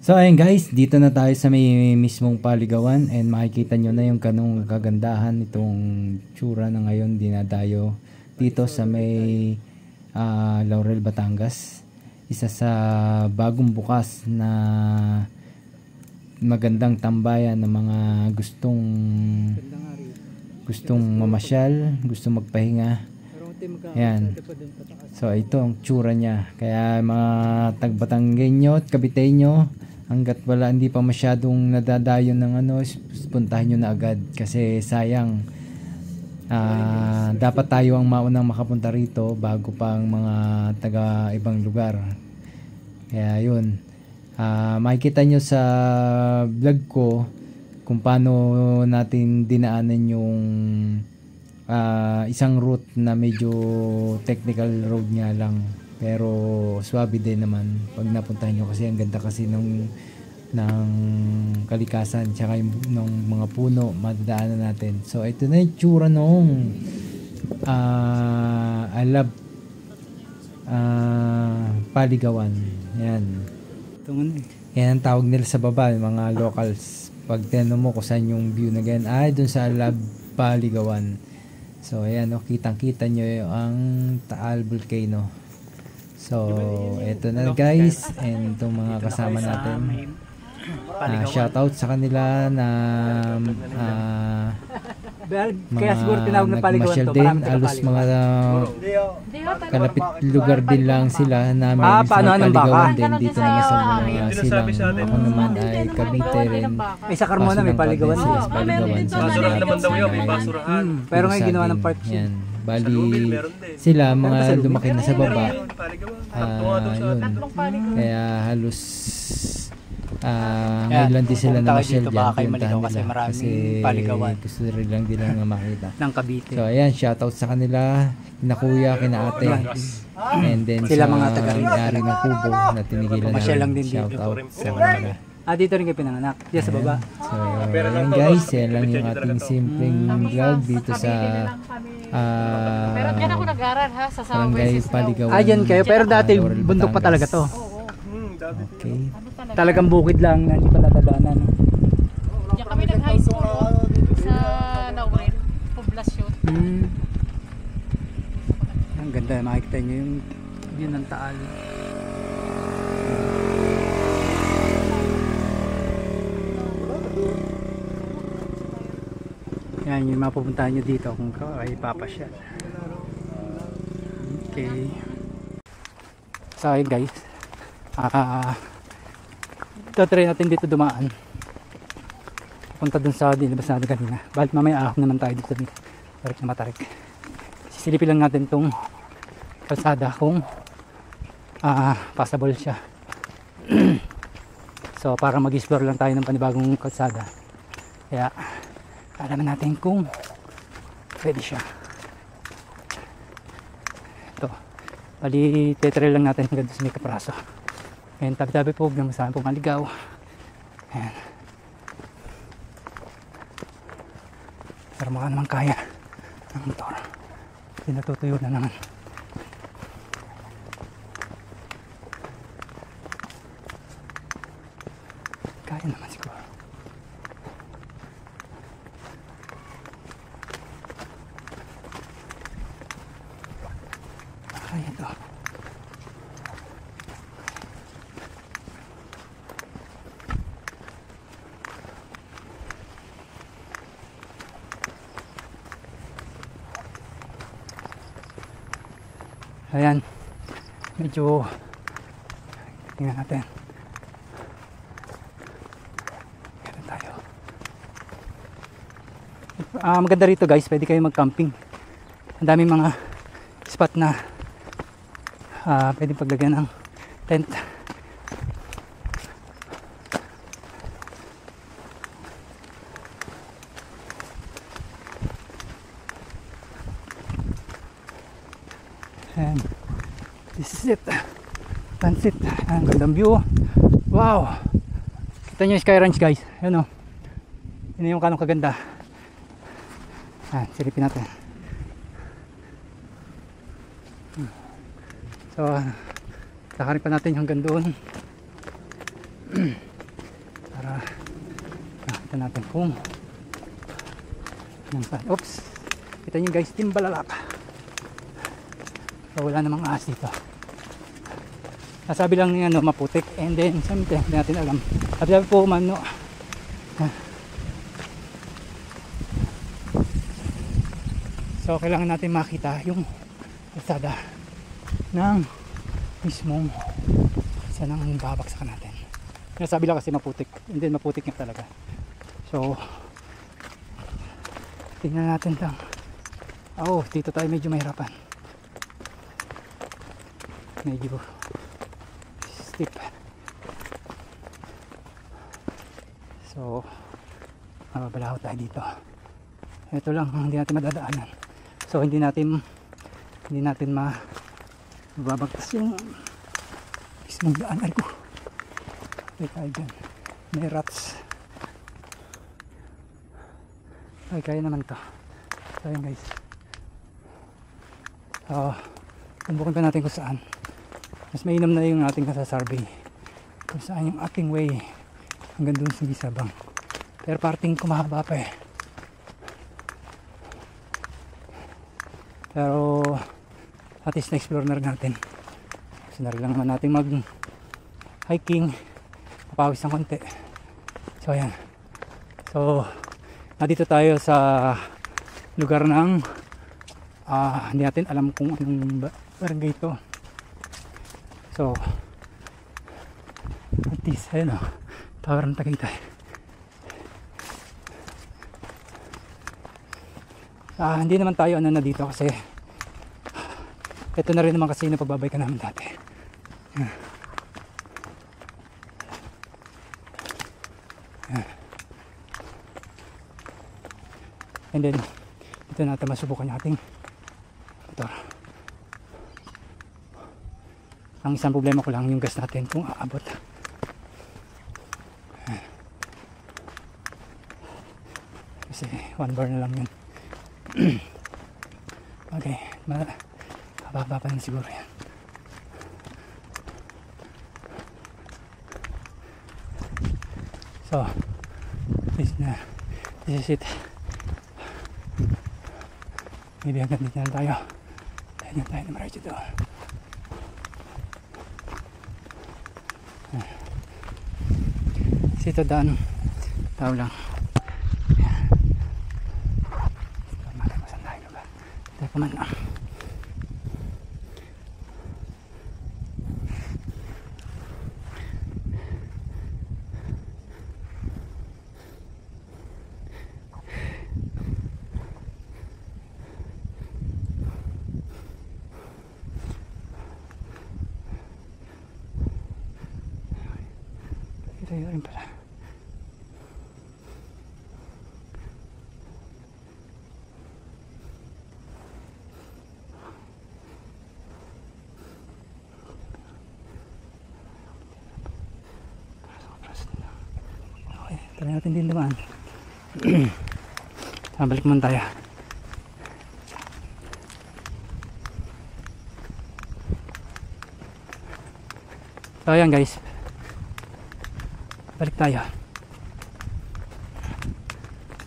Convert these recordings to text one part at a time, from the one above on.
So ayun guys, dito na tayo sa may mismong paligawan and makikita nyo na yung kanong kagandahan itong tsura na ngayon dinadayo dito sa may Laurel, Batangas. Isa sa bagong bukas na magandang tambayan ng mga gustong mamasyal, gustong magpahinga. Ayan. So ito ang tsura niya. Kaya mga tagbatanggenyo at kabiteño, hanggat wala hindi pa masyadong nadadayon ng puntahan nyo na agad kasi sayang. Dapat tayo ang maunang makapunta rito bago pa ang mga taga ibang lugar. Kaya yun, makikita nyo sa vlog ko kung paano natin dinaanan yung isang route na medyo technical road nga lang, pero swabe din naman pag napuntahan nyo kasi ang ganda kasi ng kalikasan tsaka yung ng mga puno madadaanan natin. So ito na yung tsura nung I love paligawan. Yan ang tawag nila sa baba, yung mga locals. Pag tinanong mo kung saan yung view na ganyan, dun sa I love paligawan. So ayan, kitang-kita nyo ang Taal Volcano. So eto na guys, and itong mga kasama natin, shoutout sa kanila na kaya siguro tinawag na paligawan to, din, alos mga kalapit lugar din lang sila namin sa paligawan din dito naman sa mga silang. Ako naman ay Cavite rin. May sa Carmona may paligawan sila sa paligawan. Basurahan naman daw yun, may basurahan. Pero ngayon ginawa ng park. Yan. Bali sila mga lumaki na sa baba. Yun. Kaya halos ngayon lang din sila namasyal dyan. Baka kayo maligaw kasi maraming paligawan. Gusto rin lang din lang makita ng Cavite. So ayan, shoutout sa kanila, kina kuya, kina ate, and then sila sa mga taga-ari ng Kubo na tinigilan namin. Shoutout sa kanila. Dito rin kayo pinanganak, diyan sa baba. So ayan guys, yan lang yung ating simpleng vlog dito sa pero dyan ako nag-aral ha, sa Barangay Paligawan. Dyan kayo, pero dati bundok pa talaga to. Okay. Talagang bukid lang na hindi pa natadaanan. Diyan kami nag-high school sa Laurel, poblasyon. Ang ganda, makikita nyo yung view ng Taal. Yan yung mapupuntahan nyo dito kung kayo papasyal. Okay. So ayun guys, try natin dito dumaan punta dun sa dinabas natin kanina. Balik mamaya ahap naman tayo dito tarik na matarik. Sisilipin lang natin tong kalsada kung passable siya. So para mag-explore lang tayo ng panibagong kalsada, kaya alaman natin kung pwede siya. Ito bali tetrail lang natin hanggang sa may Kapraso. Ayan, tabi-tabi po, huwag na masama po maligaw. Ayan. Pero maka naman kaya ng motor. Pinatutuyo na naman. Kaya naman siguro. Kaya ito. Ayan, medyo tingnan natin. Ganun tayo. Maganda rito guys, pwede kayo mag-camping. Ang daming mga spot na pwede paglagyan ng tent. And this is it, sunset. Ang gandang view. Wow, kita nyo yung Sky Ranch guys. Ayan o, yun yung kanong kaganda. Silipin natin. So, lakarin pa natin hanggang doon. Kita natin kung anong saan. Oops! Kita nyo guys, timbalalak. So, wala namang ahas dito. Nasabi lang niya maputik, and then siyempre hindi natin alam. At sabi po man so kailangan natin makita yung kalsada ng mismong isa nang babaksakan natin. Nasabi lang kasi maputik, and then maputik nga talaga. So tingnan natin lang. Dito tayo medyo mahirapan, medyo steep. So mababalaw tayo dito. Ito lang ang hindi natin madadaanan. So hindi natin mababagtas yung mismong daan. Ay ko, ay kaya dyan may rats. Ay kaya naman to. So yun guys, tumbukin pa natin kung saan mas mainam na yung ating kasasurvey, kung saan yung ating way hanggang dun sa Gisabang. Pero parting kumahaba pa eh. Pero at least na-explore na rin natin. Gusto na rin lang naman natin mag hiking, papawis ng konti. So ayan. So nandito tayo sa lugar ng hindi natin alam kung anong barangay ito. So at least ayun Tower ng Tagaytay. Hindi naman tayo na dito kasi ito na rin naman kasi yung napagbabay namin dati. And then ito natin masubukan yung ating motor. Ang isang problema ko lang yung gas natin kung aabot. Kasi 1 bar na lang yun. Okay, mababa pa na siguro yan. So this is it. Maybe hanggang dito na tayo. Dahil na tayo na maradyo doon. Kasi ito daan tao lang. Man ito rin pala. Try natin din naman. Balik muna tayo. So ayan guys, balik tayo.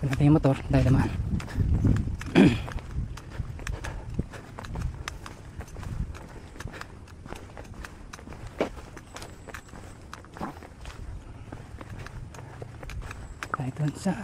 Kung natin yung motor dahil naman tayo dun sa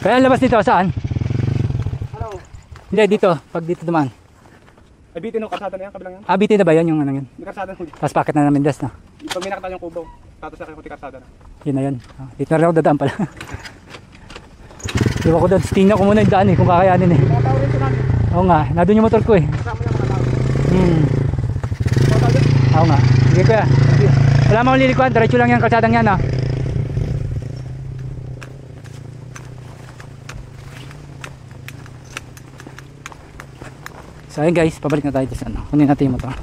kaya labas dito saan? Ano? Hindi dito, pag dito dumaan. Ay, bitin yung kalsada na yan, kabilang yan. Bitin na ba yan yung ano yun? May kalsada na huli. Tapos packet na namin das na. Pag may nakita yung kubo, tapos sa kayo kalsada na. Yun na yun. Dito na rin ako dadaan pala. Diba ko doon, tingnan ko muna yung daan kung kakayanin Mga tao rin ito namin. Oo nga, nandun yung motor ko Kasama niya mga tao. Mga tao din. Oo nga. Sige kuya. Wala mga lilikuan, diretso lang yung kalsadang yan So ayun guys, pabalik na tayo sa ano. Kunin natin yung motor.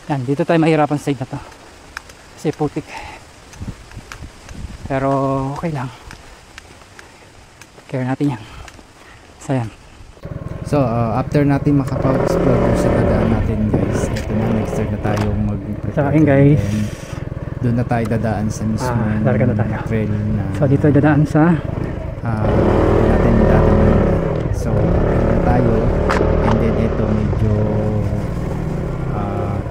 Yan, dito tayo mahirapan sa side na to kasi putik, pero okay lang, care natin yan. So yan, So after natin makapag-explore sa dadaan natin guys, ito na, nag-start na tayo mag-prepare. Sa akin, guys. Doon na tayo dadaan sa mismo larga na tayo. trail na so dito dadaan sa doon natin dadaan. So doon na tayo, and then ito medyo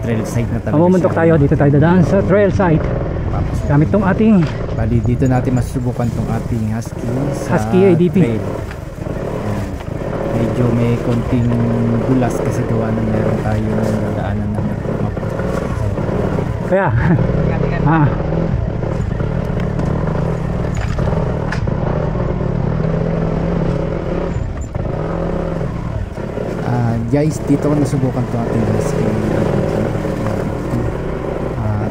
trail side na talaga mamumuntok siya. tayo, dito tayo dadaan sa trail site Papasok. gamit tong ating Bali dito natin masusubukan tong ating husky sa Husky ADP. trail. Ayan. Medyo may konting gulas kasi gawa na meron tayong dadaanan na map. kaya Guys, dito ko nasubukan itong ating husky.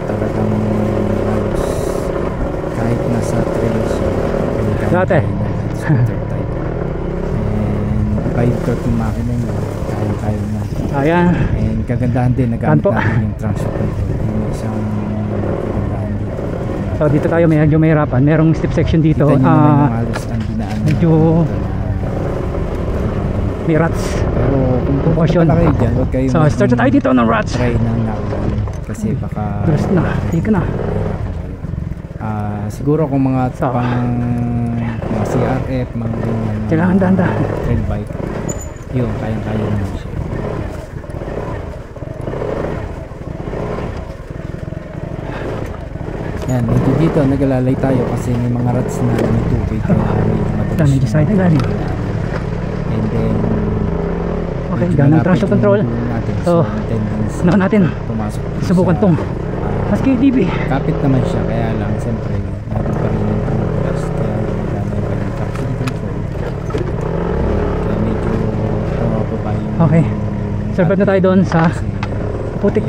Talagang halos kahit nasa trail siya, Dati. scooter type. And bike truck yung makina niya, kaya na. ayan, And kagandahan din, nagamit Kanto. natin yung traction control. Yung isang kagandahan dito. so dito tayo medyo mahirapan, merong steep section dito, Kita nyo naman yung halos ang dinaan na medyo talagang- may rats. Pero kung Proportion. pupunta pala kayo dyan, huwag kayo So start na tayo dito ng rats. try ng knockdown kasi baka Dulas na, tika na. siguro kung mga So, mga CRF, mga ganyan, kailangan dahan-dahan. trail bike, yun, kayang-kaya naman siya. Yan, medyo dito nagalalay tayo kasi may mga rats na may tubig kaya medyo Dami madalas side na galing. and then Okay, medyo ganang malapit traction yung control. dulo natin. So, tendency ano natin, pumasok dito subukan sa, tong Husky DB. kapit naman siya, kaya lang siyempre natin pa rin yung tubulas kaya gano'n pa yung traction control, kaya medyo pumababa yung Okay. Survive na tayo doon sa kasi putik.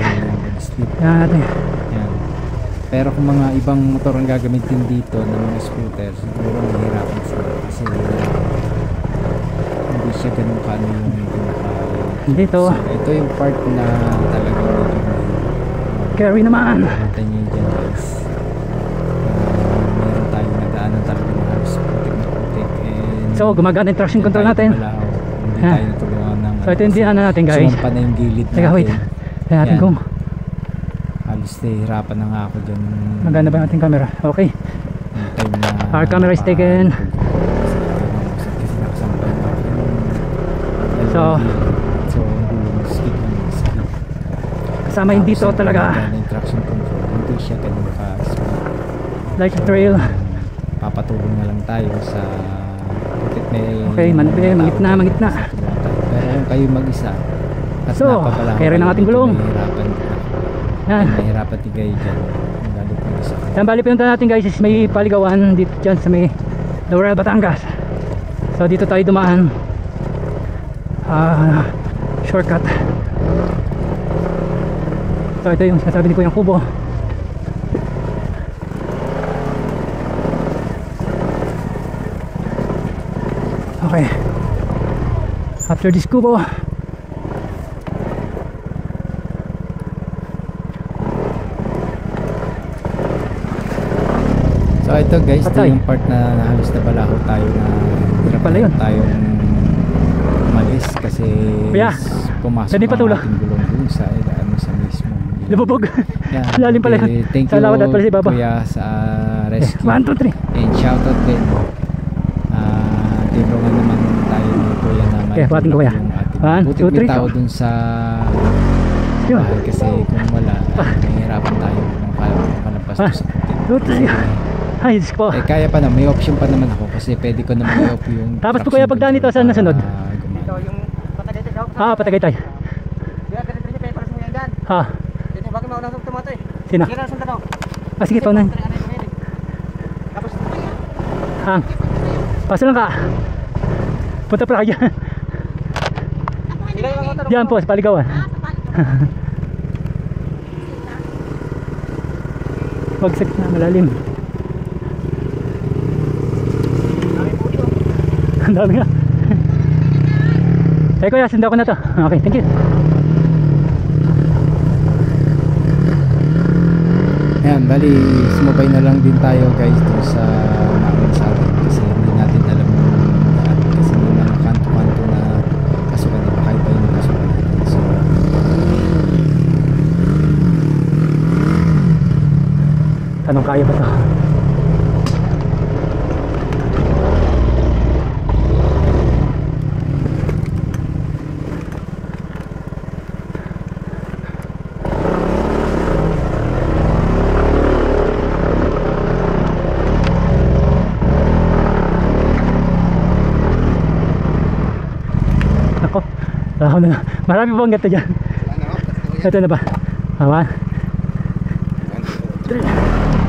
slip. Yan natin. Yan. Pero kung mga ibang motor ang gagamitin dito ng mga scooter, siguro mahirapan sila kasi hindi siya ganun kano yung pinaka. Dito, So, ito yung part na talagang medyo carry naman. nakita nyo yun dyan guys. Meron tayong nadaanan talaga ng halos putik na putik, and So gumagana yung traction control natin. Hindi Ha. tayo natulungan ng So ito yung dinaanan natin guys. sumampa na yung gilid Teka, wait. natin. Kaya natin Yan. kung Halos nahihirapan na nga ako dyan. maganda ba yung ating camera. Okay. Yung time na Our camera is taken. Kasi nakasama pa yung aking So, so speed lang yung speed. kasama yung dito Tapos, talaga. yung traction control, hindi siya ganun ka-speed. Light trail. Papatulong na lang tayo sa bakit may Okay, manabi, mangitna, mangitna. sa tulungan tayo. Pero kung kayo mag-isa at So, napapala kaya rin ang ating gulong. Yan. Mahirapan tigay dyan lalo kung isa ka. Yan, bali pinunta natin guys is may paligawan dito dyan sa may Laurel, Batangas. So dito tayo dumaan. Shortcut. So ito yung sinasabi ni Kuyang Kubo. Okay. After this Kubo, So ito guys, ito Patay. yung part na halos na balaho tayo na hirap Pala yun. tayong umalis kasi Kuya, pumasok pwede ang patulong. ating gulong dun sa ano sa mismo. lumubog. Yeah. Lalim pala yun. Thank Sa you lawad at pala si Baba. Kuya sa rescue. 1, 2, 3. And shoutout din. Tinulungan naman tayo ni Kuya na Okay, bating ko, Kuya. yung ating 1, buti 2, may 3 tao dun sa Yun. bahay kasi kung wala, mahihirapan tayo kung kalampas doon sa putik. 2, 3 ay Diyos ko. Eh kaya pa na, may option pa naman ako kasi pwede ko naman i-off yung Tapos po traction kaya pagdaan nito, control saan nasunod? para gumana. Yung patagay tayo. Patagaytay. Kaya ganito tayo para sa mga yan. Ha, Dito bakit mauna sa tomato eh. sino? Kaya nasunod daw. Sige, pa na. Tapos Hang. Paso lang ka. Punta pa kayo. ilan yung mga tanong? Diyan po, sa Paligawan. Bagsak na, malalim. Ang dami nga. Eh kuya, sundan ko na to. Okay, thank you. Ayan, bali sumabay na lang din tayo guys dun sa nauna sa atin kasi hindi natin alam yung daan kasi may mga kanto-kanto na kasukan di pa kahit pa yung kasukan natin. So Tanong kaya ba to? Ako, marami po ang ganito dyan. Ito na ba? Awan.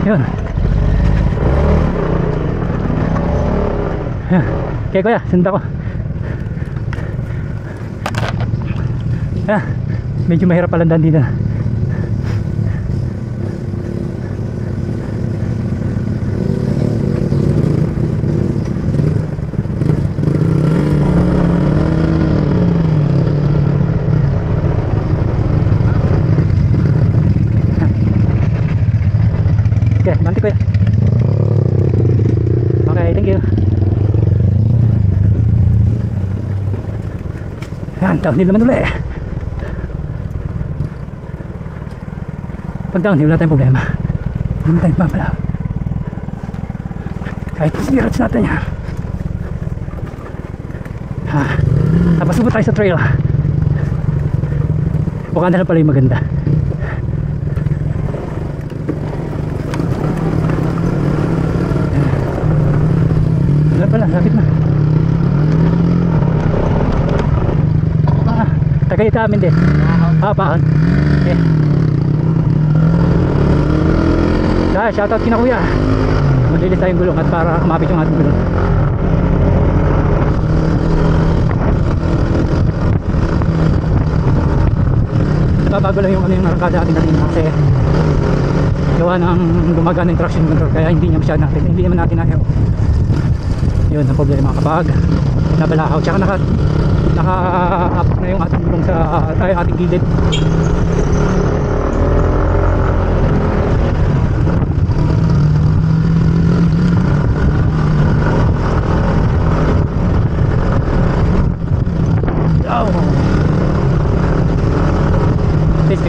Yun. Okay kuya, sunda ko. Medyo mahirap palang daan dito. Okay, nanti kuya. Okay, thank you. Yan, downhill naman ulit. Pag downhill, wala tayong problema. Hindi tayong papalaw. Kahit sirats natin yan. Tapos subot tayo sa trail. Bukang na lang pala yung maganda. Wala pala, lapit na. Tagayta amin din. Pahan. Okay. Shoutout kina kuya. Maglilis tayong gulong at para kumapit yung ating gulong. Nababago lang yung ano yung nakakada ating kanina kasi gawa ng gumagana yung traction control kaya hindi niya masyad natin, hindi naman natin ayaw. Yun ang problema kapag nabalahaw tsaka naka-up na yung ating gulong sa ating gilid.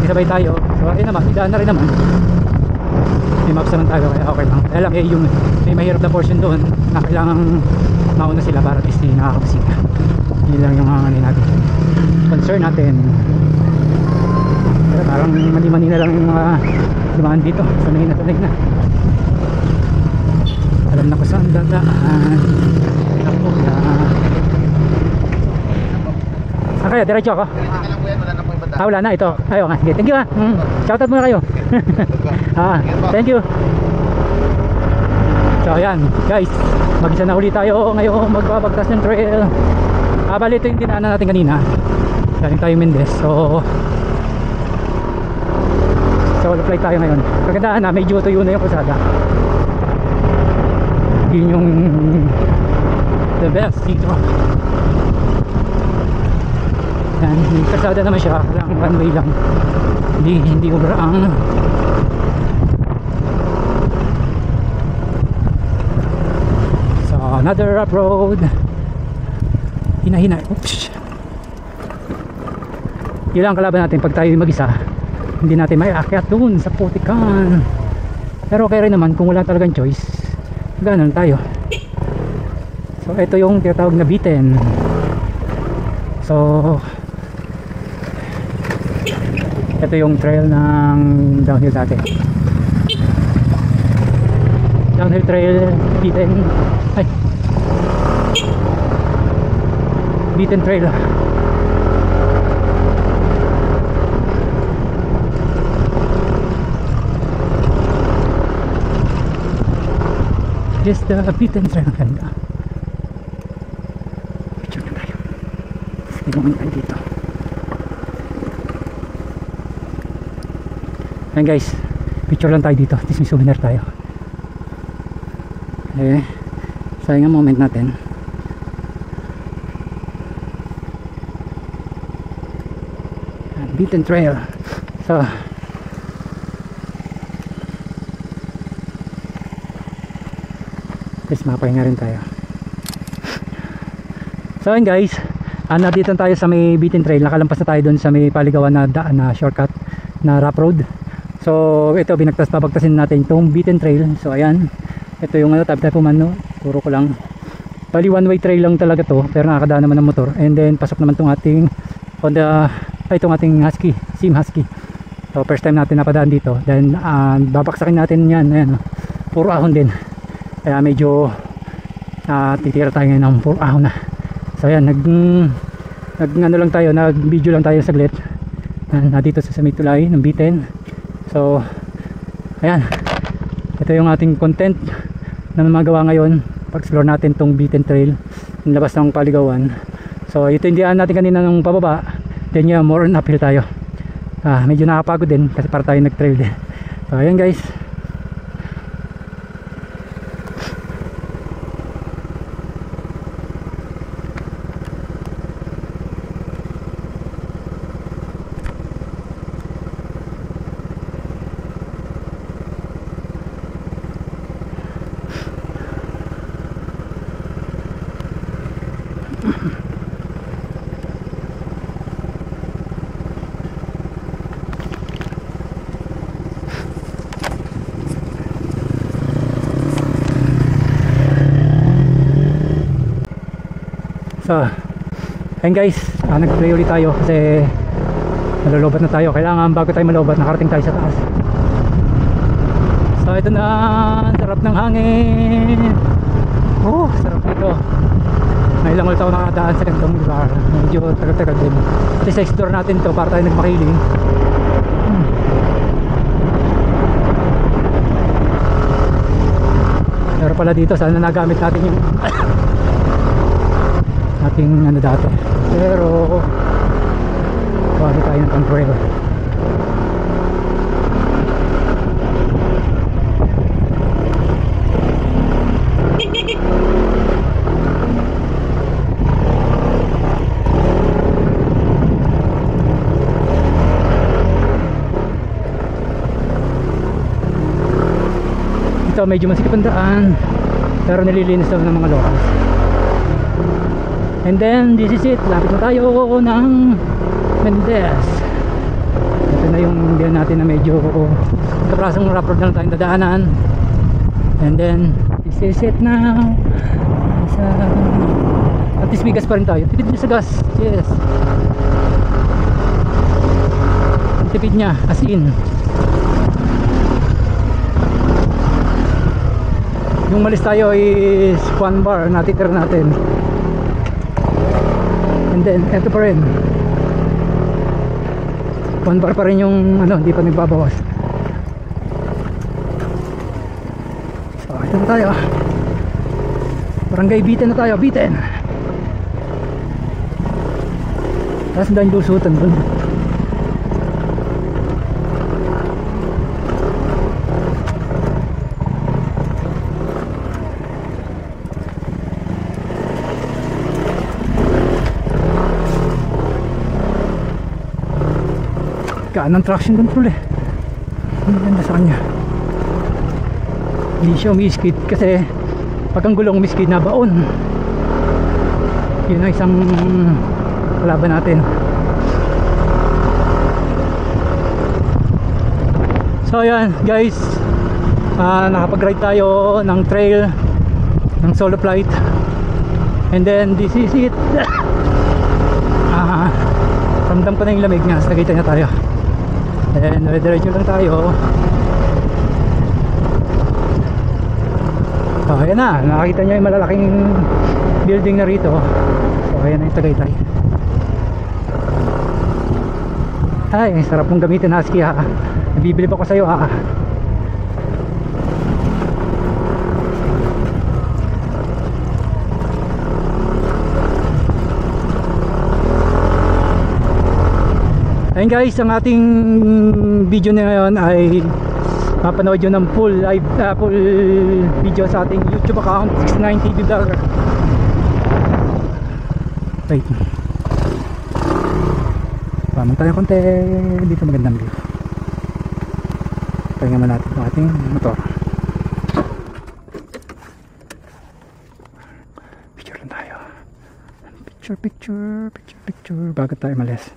Sabay tayo. So ayun naman, idaan na rin naman. May maps naman tayo kaya okay lang. Kaya lang yung may mahirap na portion doon na kailangan mauna sila para at least nakakabisita. Yun lang yung ano natin, concern natin. Pero parang mani-mani na lang yung mga dumaan dito. Sanay na. Alam na ko saan dadaan. Ako na. Kaya diretso ako. Wala na ito. Ayo nga. Thank you ha. Shoutout muna kayo. Thank you. So ayan guys, mag-isa na ulit tayo ngayon magbabagtas ng trail. Bali ito yung dinaanan natin kanina. Galing tayo Mendez. So solo flight tayo ngayon. Kagandaan na medyo tuyo na yung kalsada. Yun yung the best dito. Yan, kalsada naman siya, lang runway lang, hindi uberang. So another rough road, hina-hina. Oops. Yun lang kalaban natin pag tayo mag-isa, hindi natin may akyat dun sa putikan. Pero okay rin naman kung wala talagang choice, gano'n tayo. So ito yung tinatawag na beaten. So Ito yung trail ng downhill dati. Downhill trail, beaten trail. Just the beaten trail. Ganda. Picture na tayo. Hindi naman tayo dito. Ayan guys, picture lang tayo dito. Tapos may souvenir tayo. Eh, sayang ang moment natin. Beaten trail. So guys, mapahinga rin tayo. So ayun guys, nandito tayo sa may beaten trail. Nakalampas na tayo doon sa may paligawan na daan na shortcut na rough road. So ito, babagtasin natin itong beaten trail. So ayan, ito yung tabi tayo pumano. Turo ko lang, bali one way trail lang talaga to, pero nakakadaan naman ng motor. And then pasok naman itong ating Honda, itong ating Husky, Sim Husky. So first time natin napadaan dito. Then babaksakin natin yan. Ayan, puro ahon din. Kaya medyo titira tayo ngayon ng puro ahon na. So ayan, ano lang tayo, nag video lang tayo saglit dito sa Samitulay ng Beaten. So ayan, ito yung ating content na magawa ngayon. Pag-explore natin tong Beaten Trail, yung labas ng paligawan. So ito yung diyan natin kanina ng pababa. Then yeah, more on uphill tayo. Medyo nakapagod din kasi para tayo nag-trail din. So ayan guys. So ayun guys, nag-play ulit tayo kasi malolobat na tayo. Kailangan bago tayo malobat, nakarating tayo sa taas. So ito na, sarap ng hangin. Oh, sarap nito. May ilang ulit ako nakadaan sa gandong lugar. Medyo tagal-tagal din. At sa explore natin to para tayo nagmakiling. Pero pala dito, sana nagamit natin yung ating ano dati. Pero bago tayo ng control. Ito medyo masikip ang daan, pero nililinis naman ng mga locals. And then this is it, lapit na tayo ng Mendez. Ito na yung diyan natin na medyo kaprasong rough road lang tayong dadaanan. And then this is it now. At least may gas pa rin tayo. Tipid niya sa gas. Yes, tipid niya as in. Yung malis tayo is 1 bar natitira natin. And then eto pa rin, 1 bar pa rin yung ano, hindi pa nagbabawas. So ito na tayo, Barangay Beaten na tayo. Beaten, tapos dahil lusutan dun. Gaan ng traction control eh. Ang ganda sa kanya. Hindi siya umiskid kasi pag ang gulong umiskid na baon. Yun ang isang kalaban natin. So yan guys, nakapag-ride tayo ng trail ng solo flight. And then this is it. Ramdam ko na yung lamig niya. Sa Tagaytay na tayo. And diretso lang tayo. Oh, ayan na, nakakita nyo yung malalaking building na rito. So ayan na yung Tagaytay. Ay, sarap mong gamitin husky ha. Nabibilib ako sa'yo ha. Ayun guys, ang ating video na ngayon ay mapanood yun ng full live, full video sa ating YouTube account, 69TV Vlogger. Wait, paman tayo konti dito, magandang view. Pahinga man natin ang ating motor. Picture lang tayo. Picture bago tayo malis.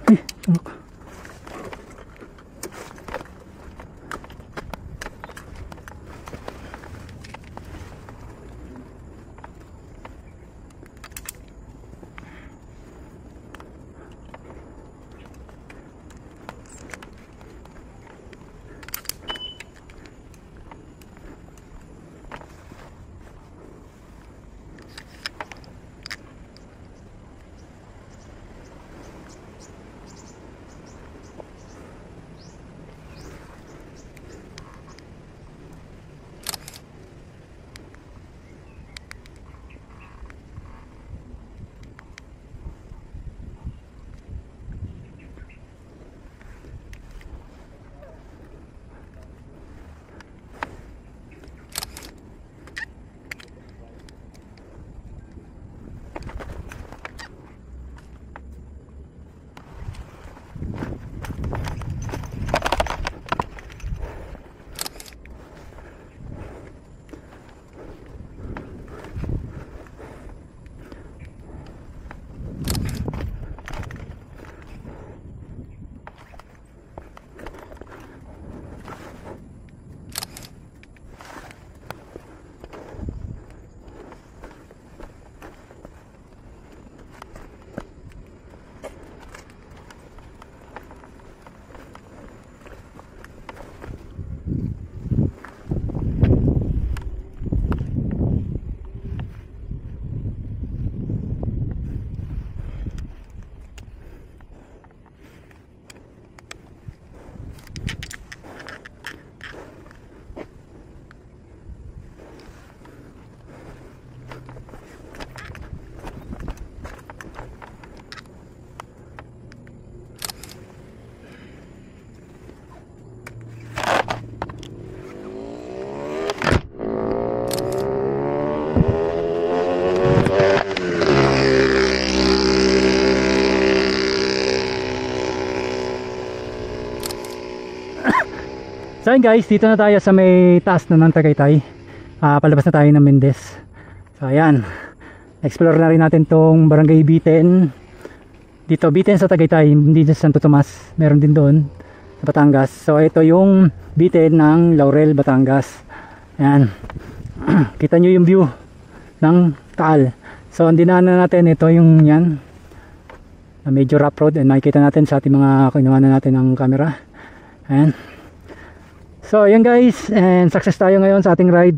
Ay, sumak. So ayun guys, dito na tayo sa may taas na ng Tagaytay. Palabas na tayo ng Mendez. So ayan, explore na rin natin tong Barangay Biten. Dito, Biten sa Tagaytay, hindi sa Santo Tomas. Meron din doon sa Batangas. So ito yung Biten ng Laurel, Batangas. Ayan, kita nyo yung view ng Taal. So ang dinaanan natin, ito yung yan, medyo rough road, and makikita natin sa ating mga kinuha na natin ng camera. Ayan. So ayan guys, and success tayo ngayon sa ating ride.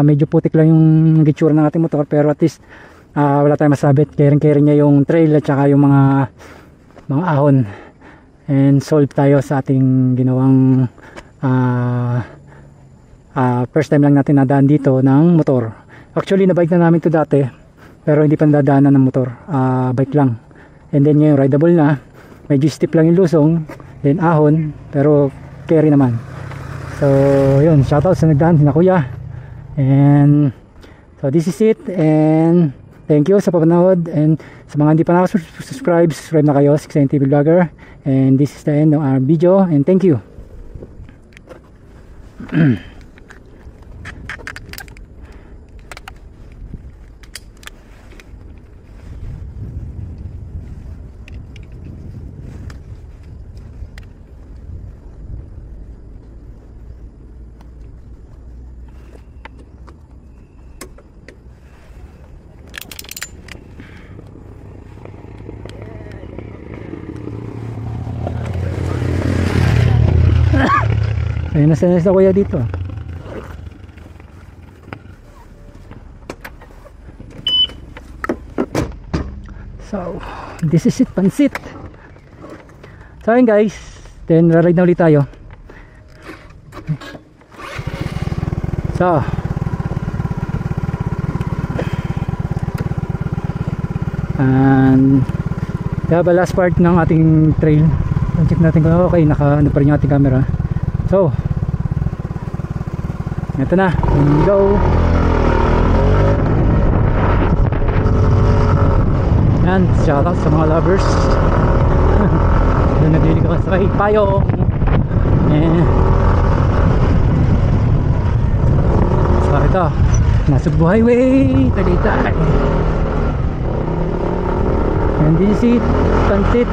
Medyo putik lang yung gitsura ng ating motor, pero at least wala tayong masabit. Caring niya yung trail at saka yung mga ahon, and solve tayo sa ating ginawang first time lang natin nadaan dito ng motor. Actually na-bike na namin to dati, pero hindi pa nadaanan ng motor, bike lang. And then ngayon rideable na, medyo steep lang yung lusong, then ahon, pero carry naman. So yun, shoutout sa nagdaan, sina kuya. And so this is it, and thank you sa papanood, and sa mga hindi pa nakasubscribe, subscribe na kayo, 69TV Vlogger. And this is the end of our video, and thank you. Ayun, nasa kuya dito. So, this is it, pansit. So ayun guys, then ride na ulit tayo. So and the last part ng ating trail. Check natin kung okay, naka ano pa rin yung ating camera. So ito na, go. Yan, shoutout sa mga lovers. Doon nabili ko sa payong. So ito, Nasugbu Highway, Tagaytay. And this is Pansit.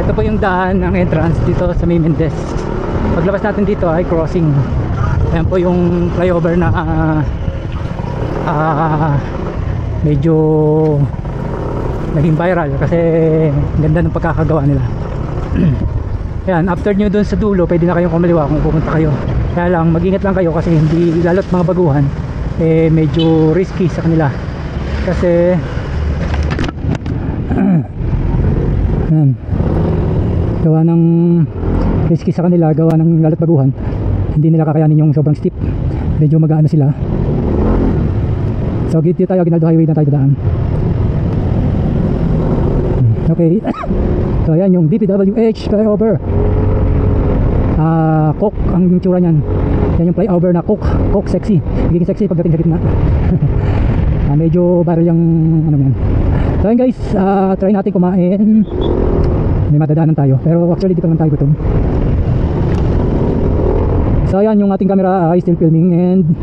Ito po yung daan ng entrance dito sa May Mendez. Paglabas natin dito ay crossing. Ayan po yung flyover na medyo naging viral kasi ganda ng pagkakagawa nila. Ayan, after nyo dun sa dulo pwede na kayong kumaliwa kung pupunta kayo. Kaya lang mag-ingat lang kayo kasi hindi, lalo't mga baguhan medyo risky sa kanila kasi ayan, gawa ng risky sa kanila, gawa ng lalo't baguhan, hindi nila kakayanin yung sobrang steep, medyo mag-aano sila. So dito tayo, Aguinaldo Highway na tayo daan. Okay. So ayan yung DPWH flyover. Coke ang tsura niyan. Yan yung flyover na Coke sexy. Magiging sexy pagdating sa gitna. Medyo viral yung ano yan. So ayan guys, try natin kumain. May matadaanan tayo, pero actually dito naman tayo gutom. So ayan yung ating camera ay still filming and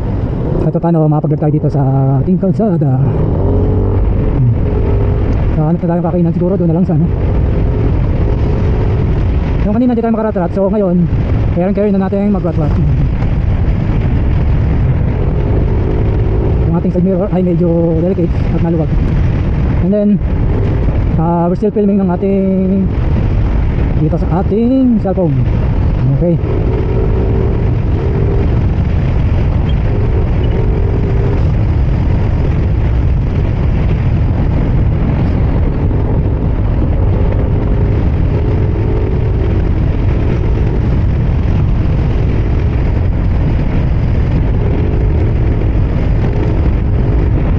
kahit paano makapag-vlog tayo dito sa ating kalsada. So hanap na tayong kakainan siguro, doon na lang sana. Yung kanina di tayo makaratrat, so ngayon carry na natin magwatwat. Yung ating side mirror ay medyo delicate at naluwag. And then we're still filming ng ating dito sa ating cellphone. Okay.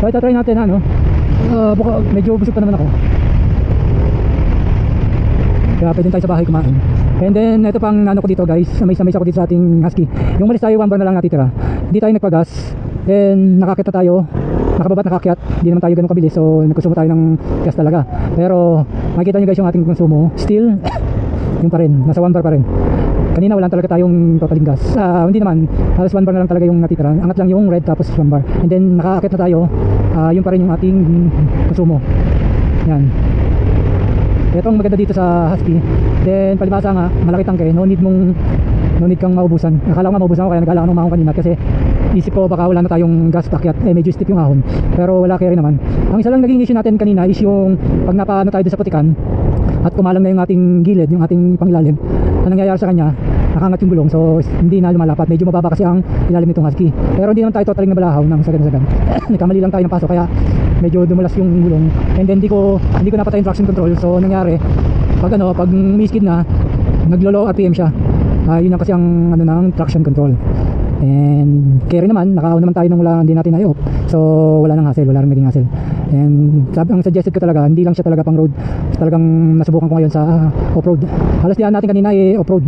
So ito try natin ano. Medyo busog pa naman ako. Kaya pwede tayo sa bahay kumain. And then ito pang ano ko dito guys, may ako dito sa ating husky. Yung malis tayo 1 bar na lang natitira. Hindi tayo nagpagas. Then nakakita tayo, nakababat nakakyat. Hindi naman tayo ganun kabilis, so nagkonsumo tayo ng gas talaga. Pero makikita nyo guys yung ating konsumo, still yung pa rin, nasa 1 bar pa rin. Kanina wala talaga tayong totaling gas. Hindi naman, halos 1 bar na lang talaga yung natitira. Angat lang yung red tapos 1 bar. And then nakakakit na tayo, yun pa rin yung ating konsumo. Yan. Ito ang maganda dito sa husky. Then palibasa nga, malaki tangke, no need kang maubusan. Akala ko nga maubusan ako kaya nag-ala ako ng mahon kanina kasi isip ko baka wala na tayong gas pakyat, medyo steep yung ahon. Pero wala carry naman. Ang isa lang naging issue natin kanina is yung pag napaano tayo doon sa putikan at kumalang na yung ating gilid, yung ating pangilalim. Ang nangyayari sa kanya, nakangat yung gulong, so hindi na lumalapat. Medyo mababa kasi ang ilalim nitong husky. Pero hindi naman tayo totaling nabalahaw ng sagan-sagan. Nagkamali lang tayo ng paso kaya medyo dumulas yung gulong. And then hindi ko napatay yung traction control. So nangyari, pag miskid na, naglo-low RPM siya. Yun lang kasi ang ng traction control. And carry naman, naka-on naman tayo nang hindi natin na-off. So wala nang hassle, wala rin naging hassle. And ang suggested ko talaga, hindi lang siya talaga pang road. Talagang nasubukan ko ngayon sa off-road. Halos diyan natin kanina off-road.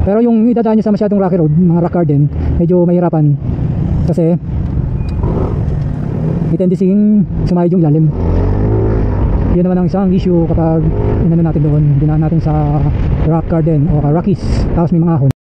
Pero yung idadaan nyo sa masyadong rocky road, mga rock garden, medyo mahirapan. Kasi may tendensing sumayad yung ilalim. Yun naman ang isang issue kapag inano natin doon, dinaan natin sa rock garden o rockies, tapos may mga ahon.